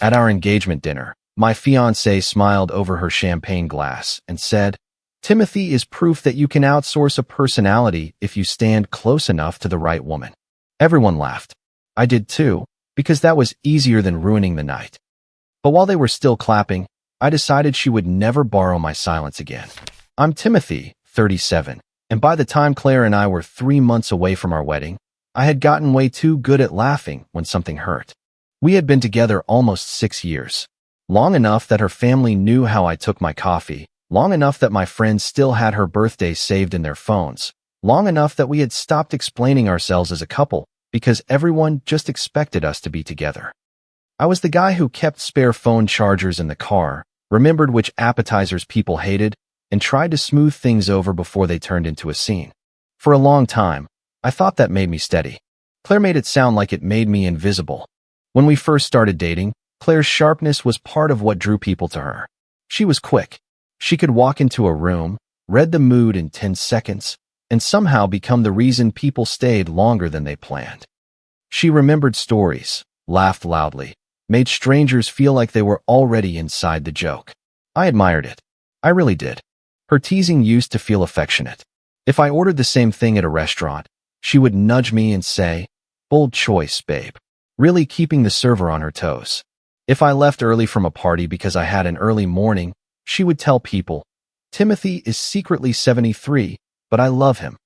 At our engagement dinner, my fiancée smiled over her champagne glass and said, "Timothy is proof that you can outsource a personality if you stand close enough to the right woman." Everyone laughed. I did too, because that was easier than ruining the night. But while they were still clapping, I decided she would never borrow my silence again. I'm Timothy, 37, and by the time Claire and I were 3 months away from our wedding, I had gotten way too good at laughing when something hurt. We had been together almost 6 years. Long enough that her family knew how I took my coffee, long enough that my friends still had her birthday saved in their phones, long enough that we had stopped explaining ourselves as a couple because everyone just expected us to be together. I was the guy who kept spare phone chargers in the car, remembered which appetizers people hated, and tried to smooth things over before they turned into a scene. For a long time, I thought that made me steady. Claire made it sound like it made me invisible. When we first started dating, Claire's sharpness was part of what drew people to her. She was quick. She could walk into a room, read the mood in 10 seconds, and somehow become the reason people stayed longer than they planned. She remembered stories, laughed loudly, made strangers feel like they were already inside the joke. I admired it. I really did. Her teasing used to feel affectionate. If I ordered the same thing at a restaurant, she would nudge me and say, "Bold choice, babe," really keeping the server on her toes. If I left early from a party because I had an early morning, she would tell people, "Timothy is secretly 73, but I love him."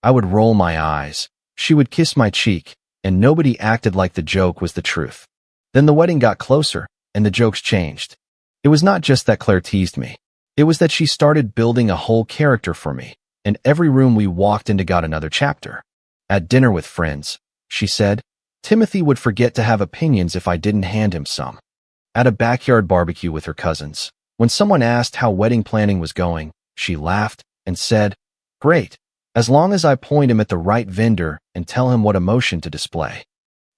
I would roll my eyes. She would kiss my cheek, and nobody acted like the joke was the truth. Then the wedding got closer, and the jokes changed. It was not just that Claire teased me. It was that she started building a whole character for me, and every room we walked into got another chapter. At dinner with friends, she said, Timothy would forget to have opinions if I didn't hand him some. At a backyard barbecue with her cousins, when someone asked how wedding planning was going, she laughed and said, "Great, as long as I point him at the right vendor and tell him what emotion to display."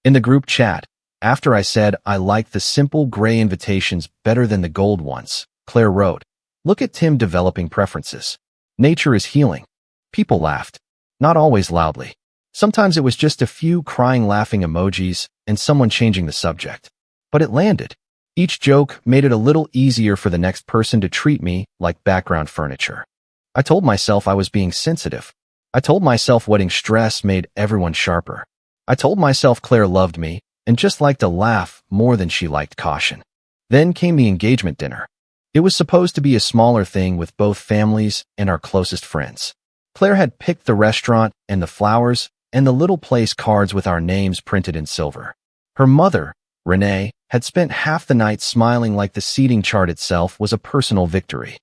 In the group chat, after I said I liked the simple gray invitations better than the gold ones, Claire wrote, "Look at Tim developing preferences. Nature is healing." People laughed. Not always loudly. Sometimes it was just a few crying laughing emojis and someone changing the subject. But it landed. Each joke made it a little easier for the next person to treat me like background furniture. I told myself I was being sensitive. I told myself wedding stress made everyone sharper. I told myself Claire loved me and just liked to laugh more than she liked caution. Then came the engagement dinner. It was supposed to be a smaller thing with both families and our closest friends. Claire had picked the restaurant and the flowers and the little place cards with our names printed in silver. Her mother, Renee, had spent half the night smiling like the seating chart itself was a personal victory.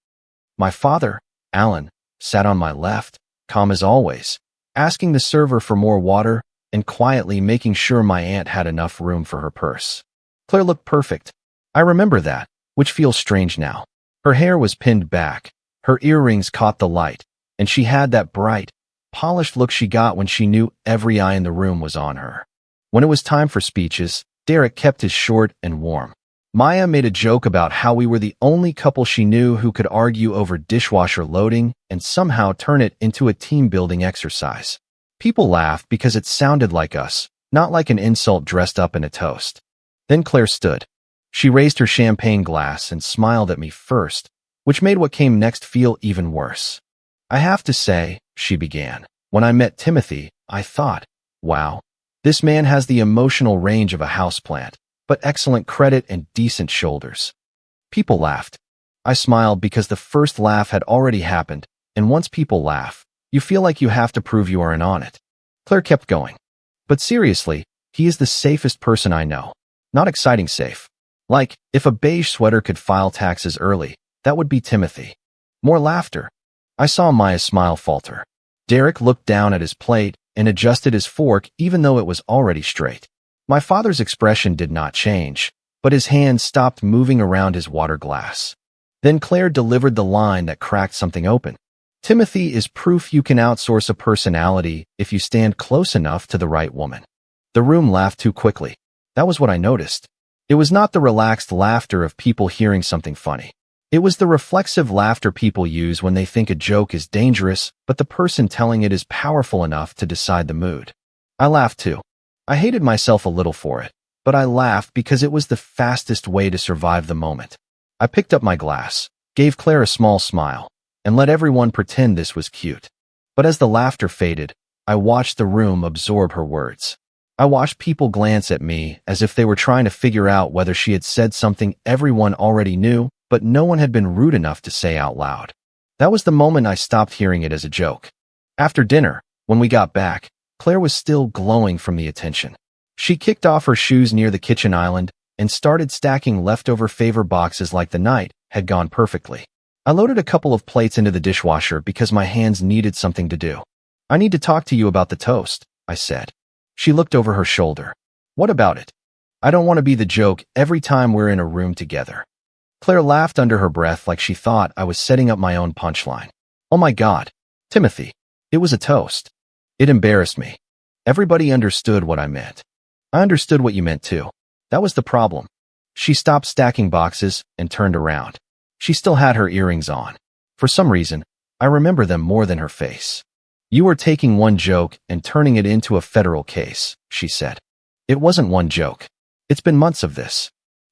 My father, Alan, sat on my left, calm as always, asking the server for more water and quietly making sure my aunt had enough room for her purse. Claire looked perfect. I remember that, which feels strange now. Her hair was pinned back, her earrings caught the light, and she had that bright, polished look she got when she knew every eye in the room was on her. When it was time for speeches, Derek kept his short and warm. Maya made a joke about how we were the only couple she knew who could argue over dishwasher loading and somehow turn it into a team-building exercise. People laughed because it sounded like us, not like an insult dressed up in a toast. Then Claire stood. She raised her champagne glass and smiled at me first, which made what came next feel even worse. "I have to say," she began, "when I met Timothy, I thought, wow, this man has the emotional range of a houseplant, but excellent credit and decent shoulders." People laughed. I smiled because the first laugh had already happened, and once people laugh, you feel like you have to prove you aren't on it. Claire kept going. "But seriously, he is the safest person I know. Not exciting safe. Like, if a beige sweater could file taxes early, that would be Timothy." More laughter. I saw Maya's smile falter. Derek looked down at his plate and adjusted his fork even though it was already straight. My father's expression did not change, but his hand stopped moving around his water glass. Then Claire delivered the line that cracked something open. "Timothy is proof you can outsource a personality if you stand close enough to the right woman." The room laughed too quickly. That was what I noticed. It was not the relaxed laughter of people hearing something funny. It was the reflexive laughter people use when they think a joke is dangerous, but the person telling it is powerful enough to decide the mood. I laughed too. I hated myself a little for it. but I laughed because it was the fastest way to survive the moment. I picked up my glass, gave Claire a small smile, and let everyone pretend this was cute. But as the laughter faded, I watched the room absorb her words. I watched people glance at me as if they were trying to figure out whether she had said something everyone already knew, but no one had been rude enough to say out loud. That was the moment I stopped hearing it as a joke. After dinner, when we got back, Claire was still glowing from the attention. She kicked off her shoes near the kitchen island and started stacking leftover favor boxes like the night had gone perfectly. I loaded a couple of plates into the dishwasher because my hands needed something to do. "I need to talk to you about the toast," I said. She looked over her shoulder. "What about it?" "I don't want to be the joke every time we're in a room together." Claire laughed under her breath like she thought I was setting up my own punchline. "Oh my God, Timothy, it was a toast." It embarrassed me. Everybody understood what I meant. I understood what you meant too. That was the problem. She stopped stacking boxes and turned around. She still had her earrings on. For some reason, I remember them more than her face. "You are taking one joke and turning it into a federal case," she said. "It wasn't one joke. It's been months of this."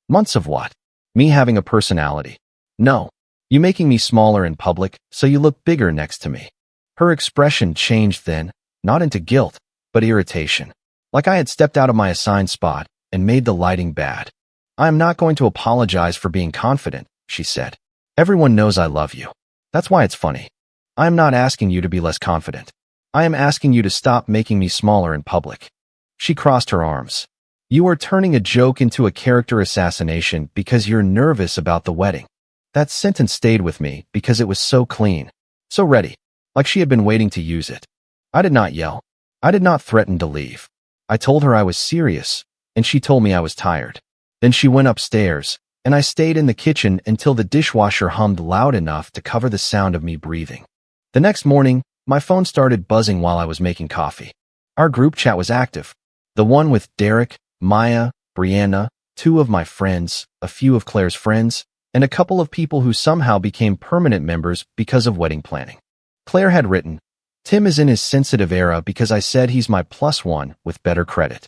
"Months of what?" "Me having a personality." "No. You making me smaller in public so you look bigger next to me." Her expression changed then, not into guilt, but irritation. Like I had stepped out of my assigned spot and made the lighting bad. "I am not going to apologize for being confident," she said. "Everyone knows I love you. That's why it's funny. I am not asking you to be less confident. I am asking you to stop making me smaller in public." She crossed her arms. "You are turning a joke into a character assassination because you're nervous about the wedding." That sentence stayed with me because it was so clean, so ready, like she had been waiting to use it. I did not yell. I did not threaten to leave. I told her I was serious, and she told me I was tired. Then she went upstairs, and I stayed in the kitchen until the dishwasher hummed loud enough to cover the sound of me breathing. The next morning, my phone started buzzing while I was making coffee. Our group chat was active. The one with Derek, Maya, Brianna, two of my friends, a few of Claire's friends, and a couple of people who somehow became permanent members because of wedding planning. Claire had written, "Tim is in his sensitive era because I said he's my +1 with better credit."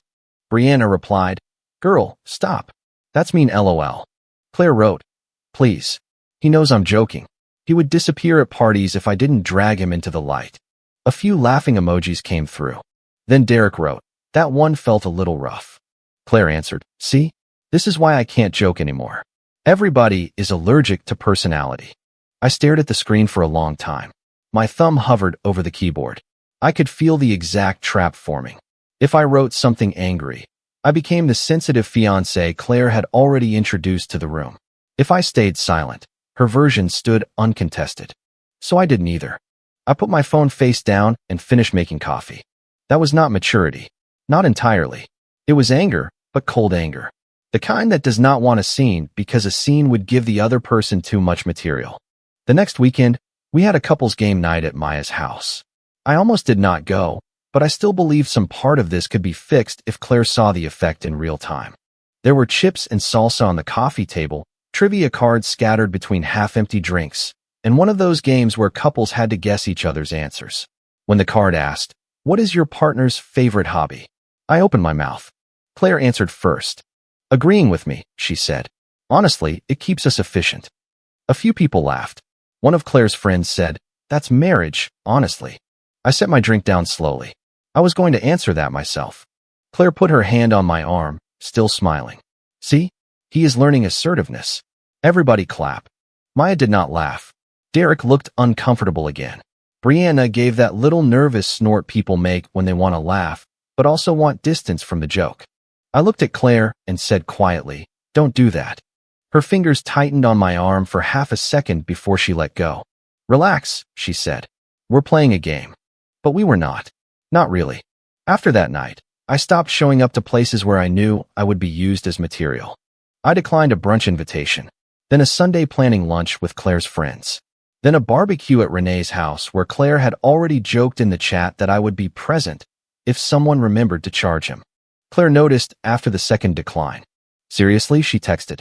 Brianna replied, "Girl, stop. That's mean LOL." Claire wrote, "Please. He knows I'm joking. He would disappear at parties if I didn't drag him into the light." A few laughing emojis came through. Then Derek wrote, "That one felt a little rough." Claire answered, "See? This is why I can't joke anymore. Everybody is allergic to personality." I stared at the screen for a long time. My thumb hovered over the keyboard. I could feel the exact trap forming. If I wrote something angry, I became the sensitive fiancé Claire had already introduced to the room. If I stayed silent, her version stood uncontested. So I did neither. I put my phone face down and finished making coffee. That was not maturity. Not entirely. It was anger, but cold anger. The kind that does not want a scene because a scene would give the other person too much material. The next weekend, we had a couples game night at Maya's house. I almost did not go, but I still believed some part of this could be fixed if Claire saw the effect in real time. There were chips and salsa on the coffee table, trivia cards scattered between half-empty drinks, and one of those games where couples had to guess each other's answers. When the card asked, "What is your partner's favorite hobby?" I opened my mouth. Claire answered first. "Agreeing with me," she said. "Honestly, it keeps us efficient." A few people laughed. One of Claire's friends said, "That's marriage, honestly." I set my drink down slowly. I was going to answer that myself. Claire put her hand on my arm, still smiling. "See? He is learning assertiveness." Everybody clapped. Maya did not laugh. Derek looked uncomfortable again. Brianna gave that little nervous snort people make when they want to laugh, but also want distance from the joke. I looked at Claire and said quietly, "Don't do that." Her fingers tightened on my arm for half a second before she let go. "Relax," she said. "We're playing a game." But we were not. Not really. After that night, I stopped showing up to places where I knew I would be used as material. I declined a brunch invitation, then a Sunday planning lunch with Claire's friends, then a barbecue at Renee's house where Claire had already joked in the chat that I would be present if someone remembered to charge him. Claire noticed after the second decline. "Seriously?" she texted.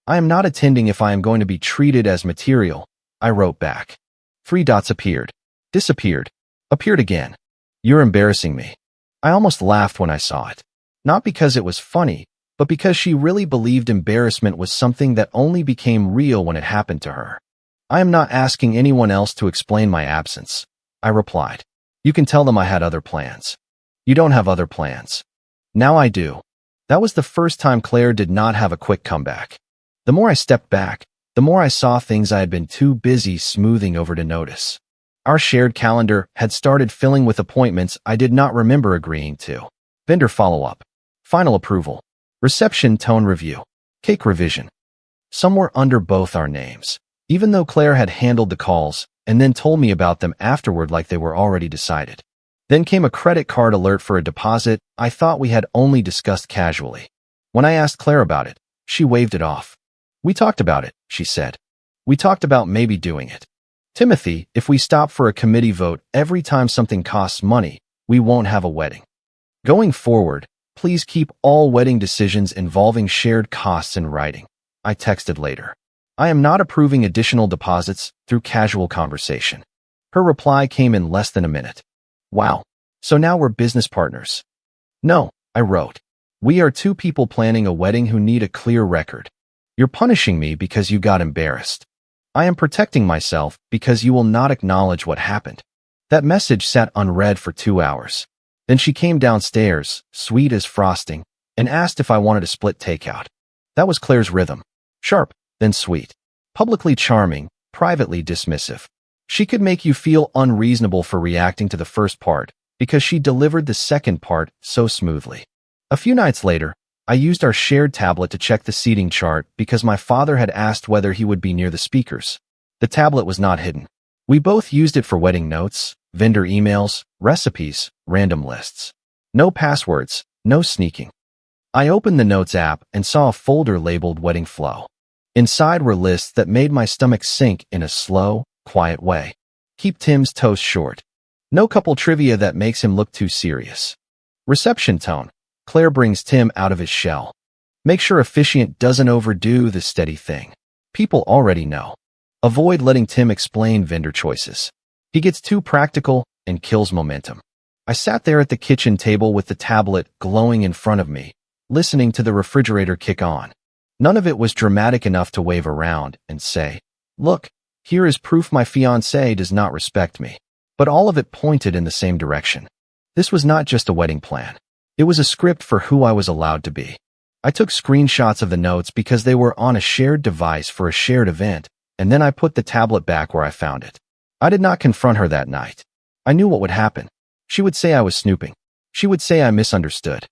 "I am not attending if I am going to be treated as material," I wrote back. 3 dots appeared, disappeared, appeared again. "You're embarrassing me." I almost laughed when I saw it. Not because it was funny, but because she really believed embarrassment was something that only became real when it happened to her. I am not asking anyone else to explain my absence, I replied. You can tell them I had other plans. You don't have other plans. Now I do. That was the first time Claire did not have a quick comeback. The more I stepped back, the more I saw things I had been too busy smoothing over to notice. Our shared calendar had started filling with appointments I did not remember agreeing to. Vendor follow-up. Final approval. Reception tone review. Cake revision. Somewhere under both our names. Even though Claire had handled the calls and then told me about them afterward like they were already decided. Then came a credit card alert for a deposit I thought we had only discussed casually. When I asked Claire about it, she waved it off. We talked about it, she said. We talked about maybe doing it. Timothy, if we stop for a committee vote every time something costs money, we won't have a wedding. Going forward, please keep all wedding decisions involving shared costs in writing. I texted later. I am not approving additional deposits through casual conversation. Her reply came in less than a minute. Wow. So now we're business partners. No, I wrote. We are two people planning a wedding who need a clear record. You're punishing me because you got embarrassed. I am protecting myself because you will not acknowledge what happened. That message sat unread for 2 hours. Then she came downstairs, sweet as frosting, and asked if I wanted a split takeout. That was Claire's rhythm. Sharp, then sweet. Publicly charming, privately dismissive. She could make you feel unreasonable for reacting to the first part because she delivered the second part so smoothly. A few nights later, I used our shared tablet to check the seating chart because my father had asked whether he would be near the speakers. The tablet was not hidden. We both used it for wedding notes, vendor emails, recipes, random lists. No passwords, no sneaking. I opened the Notes app and saw a folder labeled Wedding Flow. Inside were lists that made my stomach sink in a slow, quiet way. Keep Tim's toast short. No couple trivia that makes him look too serious. Reception tone. Claire brings Tim out of his shell. Make sure officiant doesn't overdo the steady thing. People already know. Avoid letting Tim explain vendor choices. He gets too practical and kills momentum. I sat there at the kitchen table with the tablet glowing in front of me, listening to the refrigerator kick on. None of it was dramatic enough to wave around and say, look, here is proof my fiancé does not respect me. But all of it pointed in the same direction. This was not just a wedding plan. It was a script for who I was allowed to be. I took screenshots of the notes because they were on a shared device for a shared event, and then I put the tablet back where I found it. I did not confront her that night. I knew what would happen. She would say I was snooping. She would say I misunderstood.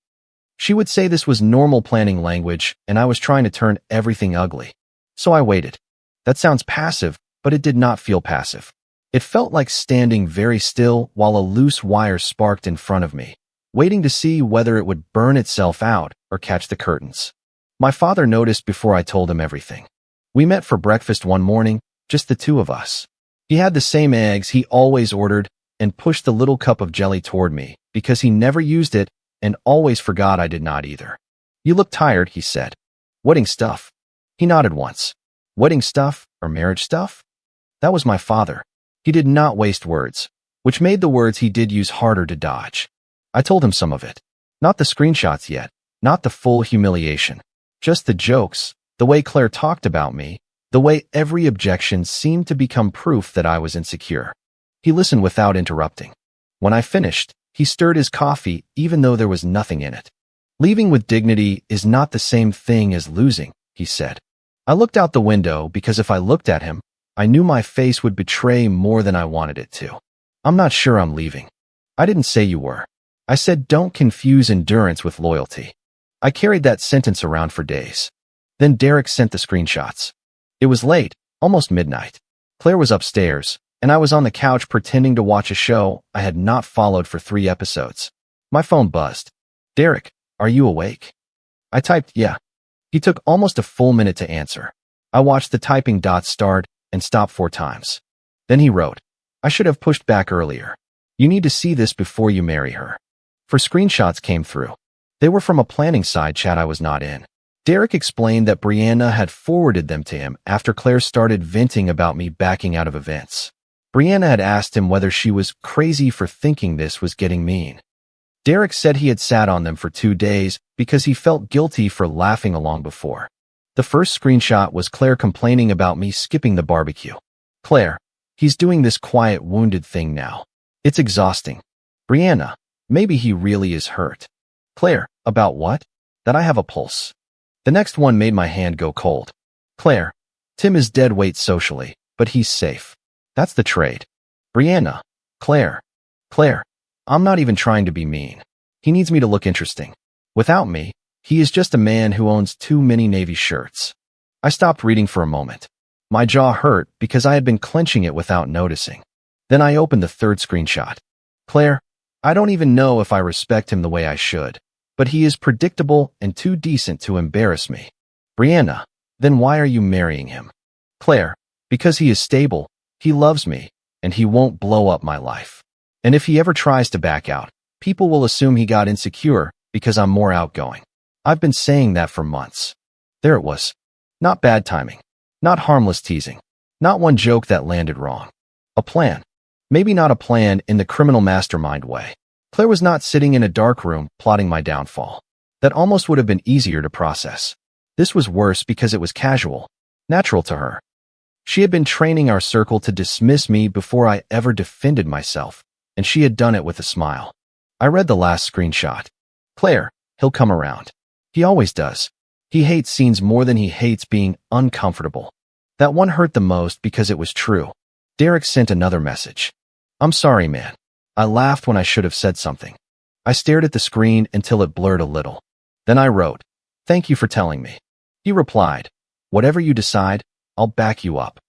She would say this was normal planning language and I was trying to turn everything ugly. So I waited. That sounds passive, but it did not feel passive. It felt like standing very still while a loose wire sparked in front of me, waiting to see whether it would burn itself out or catch the curtains. My father noticed before I told him everything. We met for breakfast one morning, just the two of us. He had the same eggs he always ordered and pushed the little cup of jelly toward me because he never used it and always forgot I did not either. You look tired, he said. Wedding stuff. He nodded once. Wedding stuff or marriage stuff? That was my father. He did not waste words, which made the words he did use harder to dodge. I told him some of it. Not the screenshots yet, not the full humiliation. Just the jokes, the way Claire talked about me, the way every objection seemed to become proof that I was insecure. He listened without interrupting. When I finished, he stirred his coffee even though there was nothing in it. Leaving with dignity is not the same thing as losing, he said. I looked out the window because if I looked at him, I knew my face would betray more than I wanted it to. I'm not sure I'm leaving. I didn't say you were. I said don't confuse endurance with loyalty. I carried that sentence around for days. Then Derek sent the screenshots. It was late, almost midnight. Claire was upstairs, and I was on the couch pretending to watch a show I had not followed for 3 episodes. My phone buzzed. Derek, are you awake? I typed, yeah. He took almost a full minute to answer. I watched the typing dots start and stop 4 times. Then he wrote, I should have pushed back earlier. You need to see this before you marry her. 4 screenshots came through. They were from a planning side chat I was not in. Derek explained that Brianna had forwarded them to him after Claire started venting about me backing out of events. Brianna had asked him whether she was crazy for thinking this was getting mean. Derek said he had sat on them for 2 days because he felt guilty for laughing along before. The first screenshot was Claire complaining about me skipping the barbecue. Claire, he's doing this quiet, wounded thing now. It's exhausting. Brianna, maybe he really is hurt. Claire, about what? That I have a pulse. The next one made my hand go cold. Claire, Tim is dead weight socially, but he's safe. That's the trade. Brianna, Claire, I'm not even trying to be mean. He needs me to look interesting. Without me, he is just a man who owns too many Navy shirts. I stopped reading for a moment. My jaw hurt because I had been clenching it without noticing. Then I opened the third screenshot. Claire, I don't even know if I respect him the way I should, but he is predictable and too decent to embarrass me. Brianna, then why are you marrying him? Claire, because he is stable, he loves me, and he won't blow up my life. And if he ever tries to back out, people will assume he got insecure because I'm more outgoing. I've been saying that for months. There it was. Not bad timing. Not harmless teasing. Not one joke that landed wrong. A plan. Maybe not a plan in the criminal mastermind way. Claire was not sitting in a dark room plotting my downfall. That almost would have been easier to process. This was worse because it was casual, natural to her. She had been training our circle to dismiss me before I ever defended myself, and she had done it with a smile. I read the last screenshot. Claire, he'll come around. He always does. He hates scenes more than he hates being uncomfortable. That one hurt the most because it was true. Derek sent another message. I'm sorry, man. I laughed when I should have said something. I stared at the screen until it blurred a little. Then I wrote, thank you for telling me. He replied, whatever you decide, I'll back you up.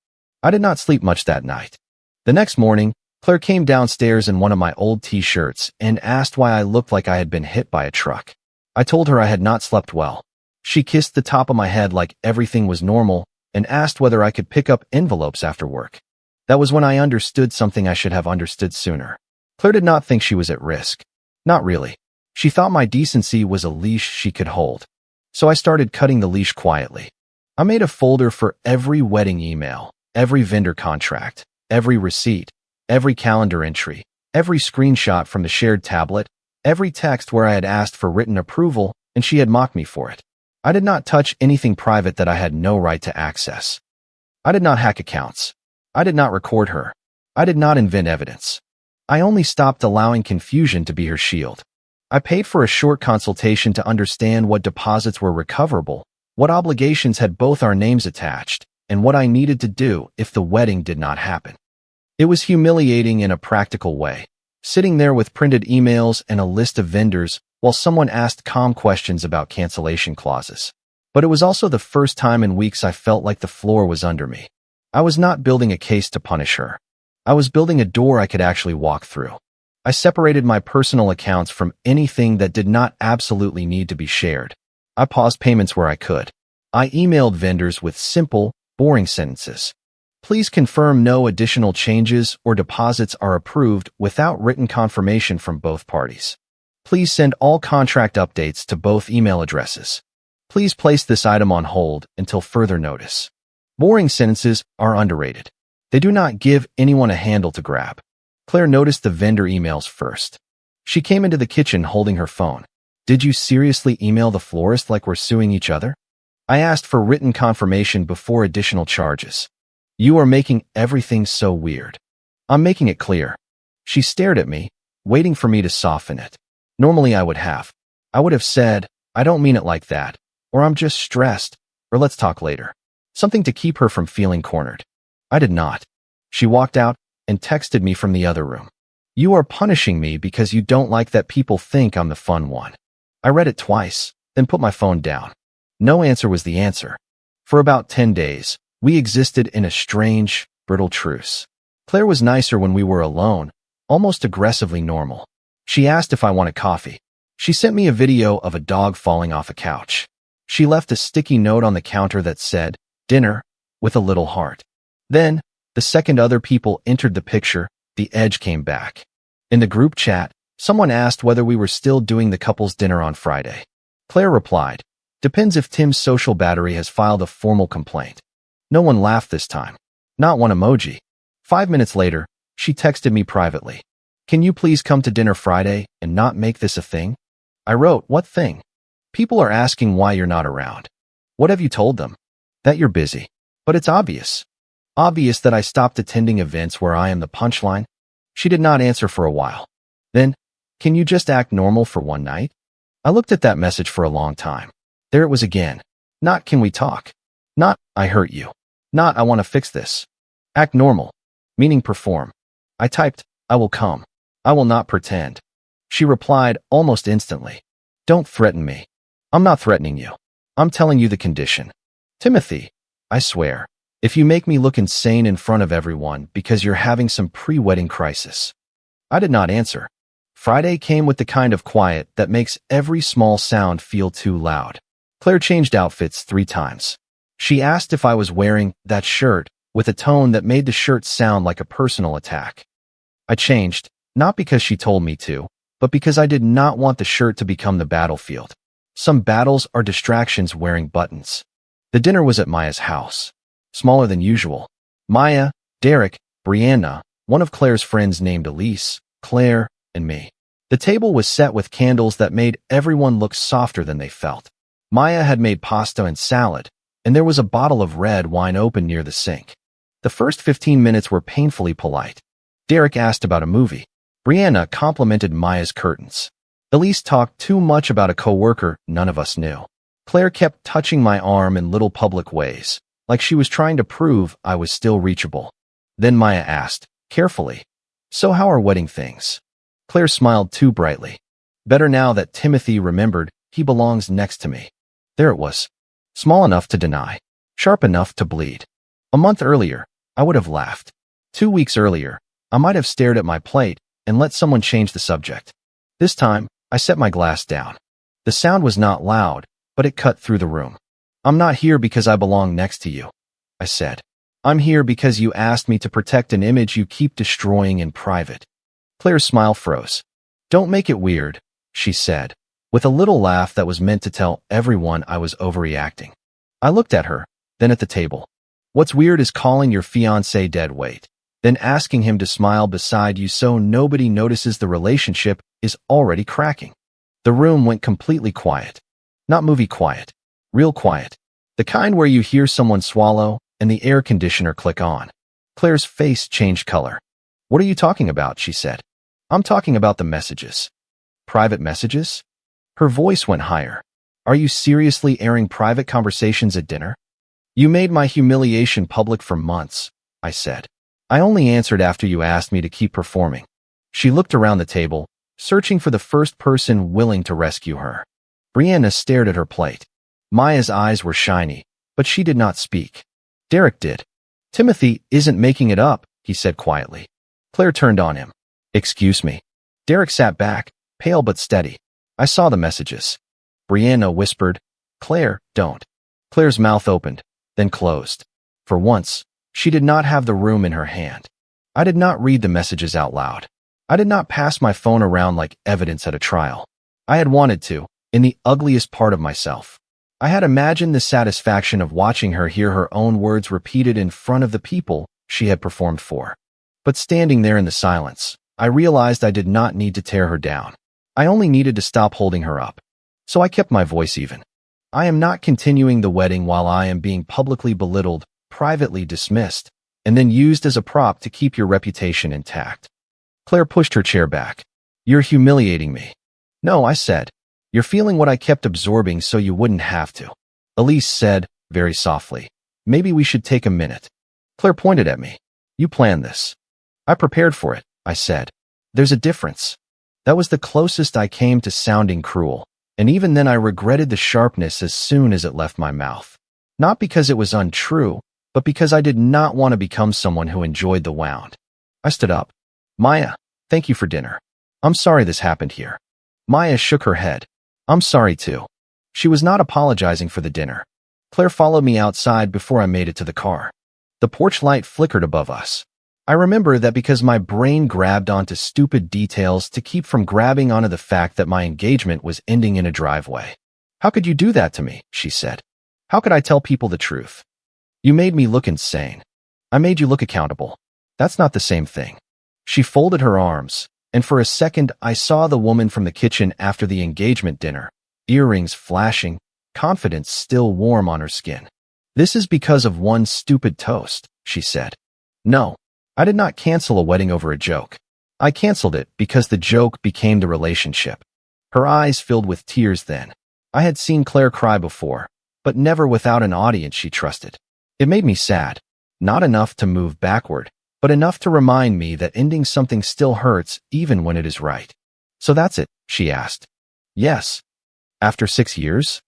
I did not sleep much that night. The next morning, Claire came downstairs in one of my old t-shirts and asked why I looked like I had been hit by a truck. I told her I had not slept well. She kissed the top of my head like everything was normal and asked whether I could pick up envelopes after work. That was when I understood something I should have understood sooner. Claire did not think she was at risk. Not really. She thought my decency was a leash she could hold. So I started cutting the leash quietly. I made a folder for every wedding email, every vendor contract, every receipt, every calendar entry, every screenshot from the shared tablet, every text where I had asked for written approval and she had mocked me for it. I did not touch anything private that I had no right to access. I did not hack accounts. I did not record her. I did not invent evidence. I only stopped allowing confusion to be her shield. I paid for a short consultation to understand what deposits were recoverable, what obligations had both our names attached, and what I needed to do if the wedding did not happen. It was humiliating in a practical way, sitting there with printed emails and a list of vendors while someone asked calm questions about cancellation clauses. But it was also the first time in weeks I felt like the floor was under me. I was not building a case to punish her. I was building a door I could actually walk through. I separated my personal accounts from anything that did not absolutely need to be shared. I paused payments where I could. I emailed vendors with simple, boring sentences. Please confirm no additional changes or deposits are approved without written confirmation from both parties. Please send all contract updates to both email addresses. Please place this item on hold until further notice. Boring sentences are underrated. They do not give anyone a handle to grab. Claire noticed the vendor emails first. She came into the kitchen holding her phone. Did you seriously email the florist like we're suing each other? I asked for written confirmation before additional charges. You are making everything so weird. I'm making it clear. She stared at me, waiting for me to soften it. Normally I would have said, I don't mean it like that, or I'm just stressed, or let's talk later. Something to keep her from feeling cornered. I did not. She walked out and texted me from the other room. You are punishing me because you don't like that people think I'm the fun one. I read it twice, then put my phone down. No answer was the answer. For about 10 days, we existed in a strange, brittle truce. Claire was nicer when we were alone, almost aggressively normal. She asked if I wanted coffee. She sent me a video of a dog falling off a couch. She left a sticky note on the counter that said, dinner, with a little heart. Then, the second other people entered the picture, the edge came back. In the group chat, someone asked whether we were still doing the couple's dinner on Friday. Claire replied, depends if Tim's social battery has filed a formal complaint. No one laughed this time. Not one emoji. 5 minutes later, she texted me privately. Can you please come to dinner Friday and not make this a thing? I wrote, what thing? People are asking why you're not around. What have you told them? That you're busy. But it's obvious. Obvious that I stopped attending events where I am the punchline. She did not answer for a while. Then, can you just act normal for one night? I looked at that message for a long time. There it was again. Not, can we talk? Not, I hurt you. Not, I want to fix this. Act normal. Meaning perform. I typed, I will come. I will not pretend. She replied almost instantly. Don't threaten me. I'm not threatening you. I'm telling you the condition. Timothy, I swear, if you make me look insane in front of everyone because you're having some pre-wedding crisis. I did not answer. Friday came with the kind of quiet that makes every small sound feel too loud. Claire changed outfits 3 times. She asked if I was wearing that shirt with a tone that made the shirt sound like a personal attack. I changed, not because she told me to, but because I did not want the shirt to become the battlefield. Some battles are distractions wearing buttons. The dinner was at Maya's house. Smaller than usual. Maya, Derek, Brianna, one of Claire's friends named Elise, Claire, and me. The table was set with candles that made everyone look softer than they felt. Maya had made pasta and salad, and there was a bottle of red wine open near the sink. The first 15 minutes were painfully polite. Derek asked about a movie. Brianna complimented Maya's curtains. Elise talked too much about a coworker none of us knew. Claire kept touching my arm in little public ways, like she was trying to prove I was still reachable. Then Maya asked, carefully, so how are wedding things? Claire smiled too brightly. Better now that Timothy remembered he belongs next to me. There it was. Small enough to deny. Sharp enough to bleed. A month earlier, I would have laughed. 2 weeks earlier, I might have stared at my plate and let someone change the subject. This time, I set my glass down. The sound was not loud, but it cut through the room. I'm not here because I belong next to you, I said. I'm here because you asked me to protect an image you keep destroying in private. Claire's smile froze. Don't make it weird, she said, with a little laugh that was meant to tell everyone I was overreacting. I looked at her, then at the table. What's weird is calling your fiancé dead weight, then asking him to smile beside you so nobody notices the relationship is already cracking. The room went completely quiet. Not movie quiet. Real quiet. The kind where you hear someone swallow and the air conditioner click on. Claire's face changed color. What are you talking about? She said. I'm talking about the messages. Private messages? Her voice went higher. Are you seriously airing private conversations at dinner? You made my humiliation public for months, I said. I only answered after you asked me to keep performing. She looked around the table, searching for the first person willing to rescue her. Brianna stared at her plate. Maya's eyes were shiny, but she did not speak. Derek did. Timothy isn't making it up, he said quietly. Claire turned on him. Excuse me. Derek sat back, pale but steady. I saw the messages. Brianna whispered, Claire, don't. Claire's mouth opened, then closed. For once, she did not have the room in her hand. I did not read the messages out loud. I did not pass my phone around like evidence at a trial. I had wanted to, in the ugliest part of myself. I had imagined the satisfaction of watching her hear her own words repeated in front of the people she had performed for. But standing there in the silence, I realized I did not need to tear her down. I only needed to stop holding her up. So I kept my voice even. I am not continuing the wedding while I am being publicly belittled, privately dismissed, and then used as a prop to keep your reputation intact. Claire pushed her chair back. You're humiliating me. No, I said. You're feeling what I kept absorbing so you wouldn't have to. Elise said, very softly. Maybe we should take a minute. Claire pointed at me. You planned this. I prepared for it, I said. There's a difference. That was the closest I came to sounding cruel, and even then I regretted the sharpness as soon as it left my mouth. Not because it was untrue, but because I did not want to become someone who enjoyed the wound. I stood up. Maya, thank you for dinner. I'm sorry this happened here. Maya shook her head. I'm sorry too. She was not apologizing for the dinner. Claire followed me outside before I made it to the car. The porch light flickered above us. I remember that because my brain grabbed onto stupid details to keep from grabbing onto the fact that my engagement was ending in a driveway. How could you do that to me? She said. How could I tell people the truth? You made me look insane. I made you look accountable. That's not the same thing. She folded her arms, And for a second, I saw the woman from the kitchen after the engagement dinner, earrings flashing, confidence still warm on her skin. "This is because of one stupid toast," she said. No, I did not cancel a wedding over a joke. I canceled it because the joke became the relationship. Her eyes filled with tears then. I had seen Claire cry before, but never without an audience she trusted. It made me sad. Not enough to move backward, but enough to remind me that ending something still hurts even when it is right. "So that's it?" she asked. "Yes." "After 6 years?"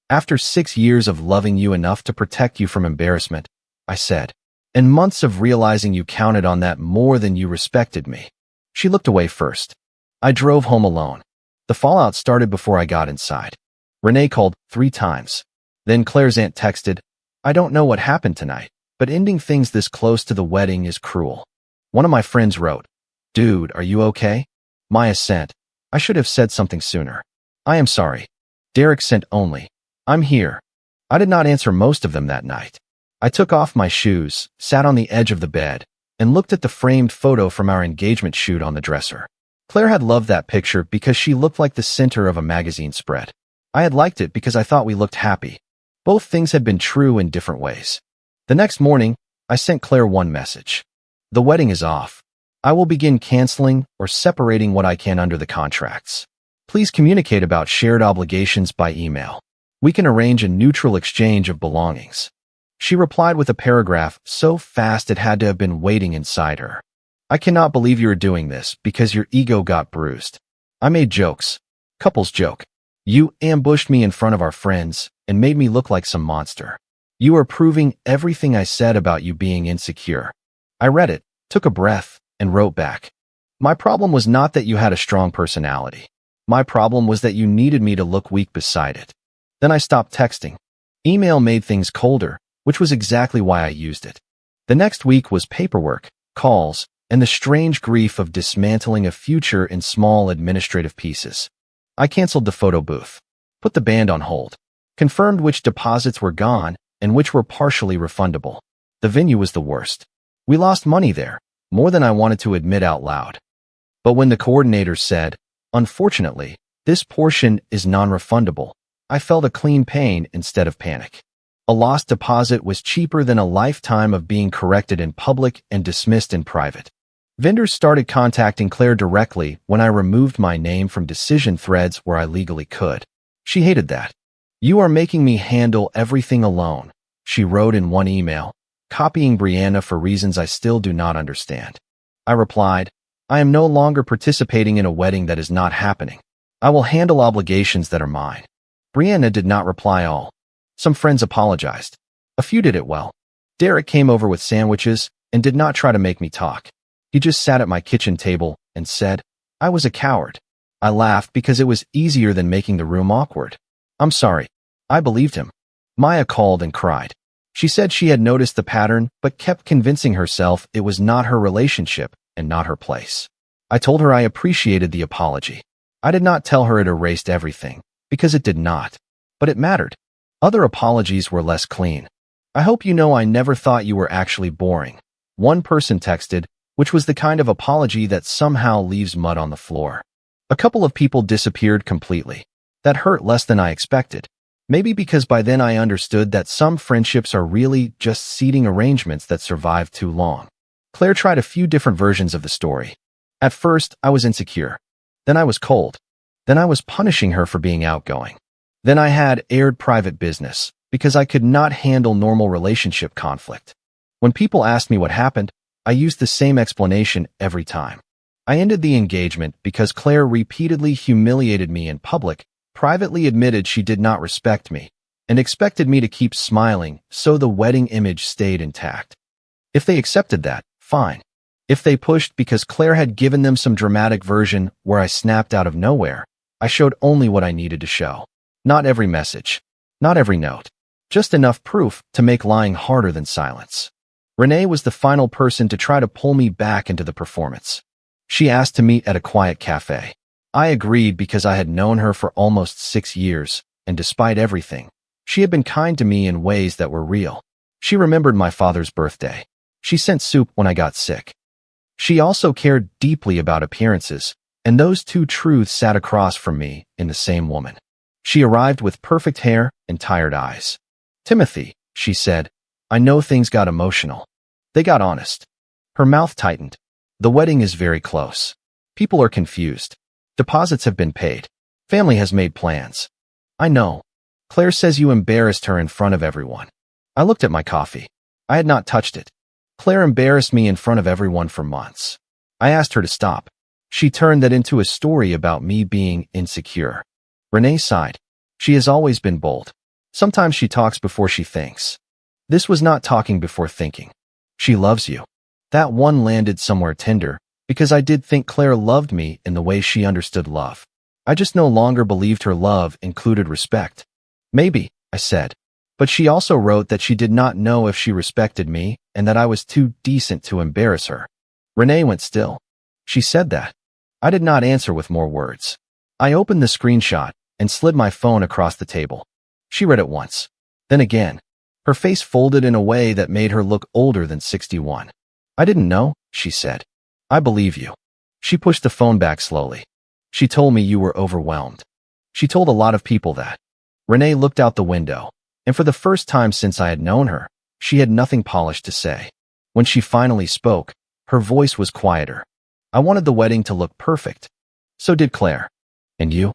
"After 6 years of loving you enough to protect you from embarrassment," I said, "and months of realizing you counted on that more than you respected me." She looked away first. I drove home alone. The fallout started before I got inside. Renee called 3 times. Then Claire's aunt texted, "I don't know what happened tonight, but ending things this close to the wedding is cruel." One of my friends wrote, "Dude, are you okay?" Maya sent, "I should have said something sooner. I am sorry." Derek sent only, "I'm here." I did not answer most of them that night. I took off my shoes, sat on the edge of the bed, and looked at the framed photo from our engagement shoot on the dresser. Claire had loved that picture because she looked like the center of a magazine spread. I had liked it because I thought we looked happy. Both things had been true in different ways. The next morning, I sent Claire one message. "The wedding is off. I will begin canceling or separating what I can under the contracts. Please communicate about shared obligations by email. We can arrange a neutral exchange of belongings." She replied with a paragraph so fast it had to have been waiting inside her. "I cannot believe you are doing this because your ego got bruised. I made jokes. Couples joke. You ambushed me in front of our friends and made me look like some monster. You are proving everything I said about you being insecure." I read it, took a breath, and wrote back, "My problem was not that you had a strong personality. My problem was that you needed me to look weak beside it." Then I stopped texting. Email made things colder, which was exactly why I used it. The next week was paperwork, calls, and the strange grief of dismantling a future in small administrative pieces. I canceled the photo booth, put the band on hold, confirmed which deposits were gone and which were partially refundable. The venue was the worst. We lost money there, more than I wanted to admit out loud. But when the coordinator said, "Unfortunately, this portion is non-refundable," I felt a clean pain instead of panic. A lost deposit was cheaper than a lifetime of being corrected in public and dismissed in private. Vendors started contacting Claire directly when I removed my name from decision threads where I legally could. She hated that. "You are making me handle everything alone," she wrote in one email, copying Brianna for reasons I still do not understand. I replied, "I am no longer participating in a wedding that is not happening. I will handle obligations that are mine." Brianna did not reply all. Some friends apologized. A few did it well. Derek came over with sandwiches and did not try to make me talk. He just sat at my kitchen table and said, "I was a coward." I laughed because it was easier than making the room awkward. "I'm sorry." I believed him. Maya called and cried. She said she had noticed the pattern but kept convincing herself it was not her relationship and not her place. I told her I appreciated the apology. I did not tell her it erased everything, because it did not. But it mattered. Other apologies were less clean. "I hope you know I never thought you were actually boring," one person texted, which was the kind of apology that somehow leaves mud on the floor. A couple of people disappeared completely. That hurt less than I expected. Maybe because by then I understood that some friendships are really just seating arrangements that survive too long. Claire tried a few different versions of the story. At first, I was insecure. Then I was cold. Then I was punishing her for being outgoing. Then I had aired private business because I could not handle normal relationship conflict. When people asked me what happened, I used the same explanation every time. I ended the engagement because Claire repeatedly humiliated me in public, privately admitted she did not respect me, and expected me to keep smiling so the wedding image stayed intact. If they accepted that, fine. If they pushed because Claire had given them some dramatic version where I snapped out of nowhere, I showed only what I needed to show. Not every message. Not every note. Just enough proof to make lying harder than silence. Renee was the final person to try to pull me back into the performance. She asked to meet at a quiet cafe. I agreed because I had known her for almost 6 years, and despite everything, she had been kind to me in ways that were real. She remembered my father's birthday. She sent soup when I got sick. She also cared deeply about appearances, and those two truths sat across from me in the same woman. She arrived with perfect hair and tired eyes. "Timothy," she said, "I know things got emotional. They got honest." Her mouth tightened. "The wedding is very close. People are confused. Deposits have been paid. Family has made plans." "I know. Claire says you embarrassed her in front of everyone." I looked at my coffee. I had not touched it. Claire embarrassed me in front of everyone for months. I asked her to stop. She turned that into a story about me being insecure. Renee sighed. She has always been bold. Sometimes she talks before she thinks. This was not talking before thinking. She loves you. That one landed somewhere tender, because I did think Claire loved me in the way she understood love. I just no longer believed her love included respect. "Maybe," I said. But she also wrote that she did not know if she respected me and that I was too decent to embarrass her. Renee went still. She said that. I did not answer with more words. I opened the screenshot and slid my phone across the table. She read it once. Then again. Her face folded in a way that made her look older than 61. "I didn't know," she said. "I believe you." She pushed the phone back slowly. "She told me you were overwhelmed. She told a lot of people that." Renee looked out the window, and for the first time since I had known her, she had nothing polished to say. When she finally spoke, her voice was quieter. "I wanted the wedding to look perfect. So did Claire. And you?"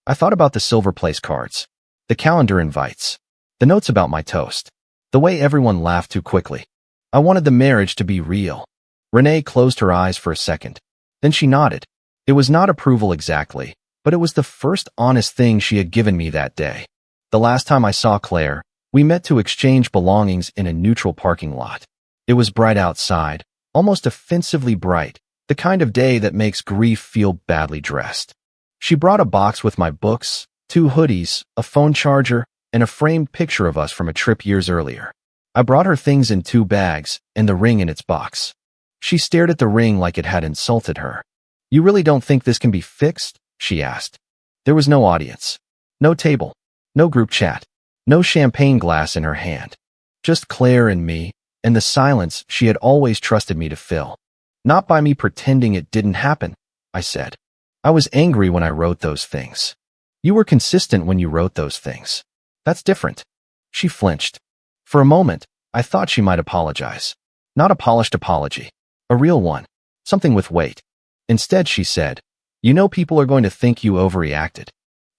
I thought about the silver place cards, the calendar invites, the notes about my toast, the way everyone laughed too quickly. I wanted the marriage to be real. Renee closed her eyes for a second. Then she nodded. It was not approval exactly, but it was the first honest thing she had given me that day. The last time I saw Claire, we met to exchange belongings in a neutral parking lot. It was bright outside, almost offensively bright, the kind of day that makes grief feel badly dressed. She brought a box with my books, 2 hoodies, a phone charger, and a framed picture of us from a trip years earlier. I brought her things in 2 bags and the ring in its box. She stared at the ring like it had insulted her. "You really don't think this can be fixed?" she asked. There was no audience, no table, no group chat, no champagne glass in her hand. Just Claire and me, and the silence she had always trusted me to fill. "Not by me pretending it didn't happen," I said. "I was angry when I wrote those things. You were consistent when you wrote those things. That's different." She flinched. For a moment, I thought she might apologize. Not a polished apology. A real one. Something with weight. Instead, she said, "You know people are going to think you overreacted."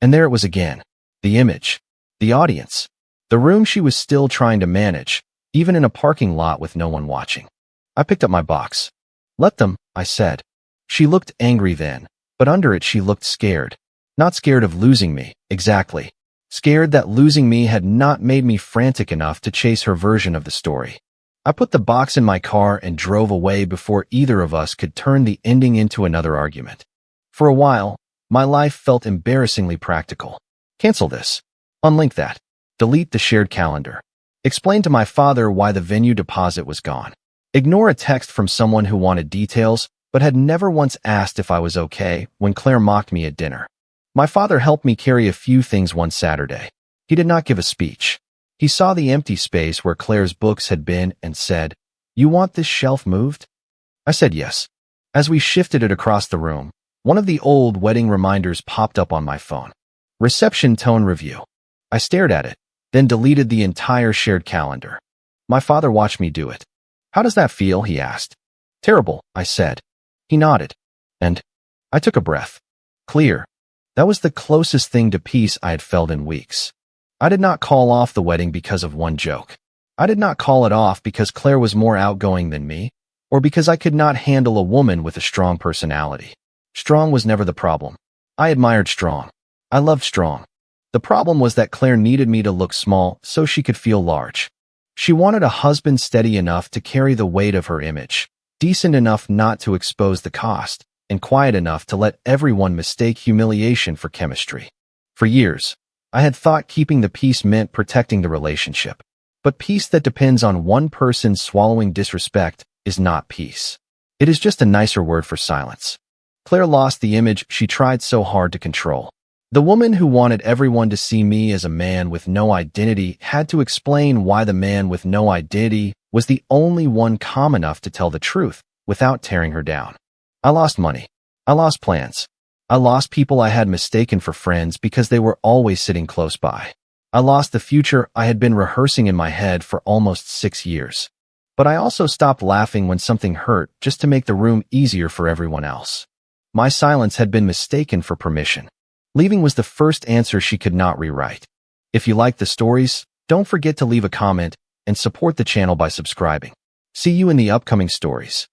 And there it was again. The image. The audience. The room she was still trying to manage, even in a parking lot with no one watching. I picked up my box. "Let them," I said. She looked angry then, but under it she looked scared. Not scared of losing me, exactly. Scared that losing me had not made me frantic enough to chase her version of the story. I put the box in my car and drove away before either of us could turn the ending into another argument. For a while, my life felt embarrassingly practical. Cancel this. Unlink that. Delete the shared calendar. Explain to my father why the venue deposit was gone. Ignore a text from someone who wanted details, but had never once asked if I was okay when Claire mocked me at dinner. My father helped me carry a few things one Saturday. He did not give a speech. He saw the empty space where Claire's books had been and said, "You want this shelf moved?" I said yes. As we shifted it across the room, one of the old wedding reminders popped up on my phone. Reception tone review. I stared at it, then deleted the entire shared calendar. My father watched me do it. "How does that feel?" he asked. "Terrible," I said. He nodded. And I took a breath. Clear. That was the closest thing to peace I had felt in weeks. I did not call off the wedding because of one joke. I did not call it off because Claire was more outgoing than me, or because I could not handle a woman with a strong personality. Strong was never the problem. I admired strong. I loved strong. The problem was that Claire needed me to look small so she could feel large. She wanted a husband steady enough to carry the weight of her image, decent enough not to expose the cost, and quiet enough to let everyone mistake humiliation for chemistry. For years, I had thought keeping the peace meant protecting the relationship. But peace that depends on one person swallowing disrespect is not peace. It is just a nicer word for silence. Claire lost the image she tried so hard to control. The woman who wanted everyone to see me as a man with no identity had to explain why the man with no identity was the only one calm enough to tell the truth without tearing her down. I lost money. I lost plans. I lost people I had mistaken for friends because they were always sitting close by. I lost the future I had been rehearsing in my head for almost 6 years. But I also stopped laughing when something hurt just to make the room easier for everyone else. My silence had been mistaken for permission. Leaving was the first answer she could not rewrite. If you like the stories, don't forget to leave a comment and support the channel by subscribing. See you in the upcoming stories.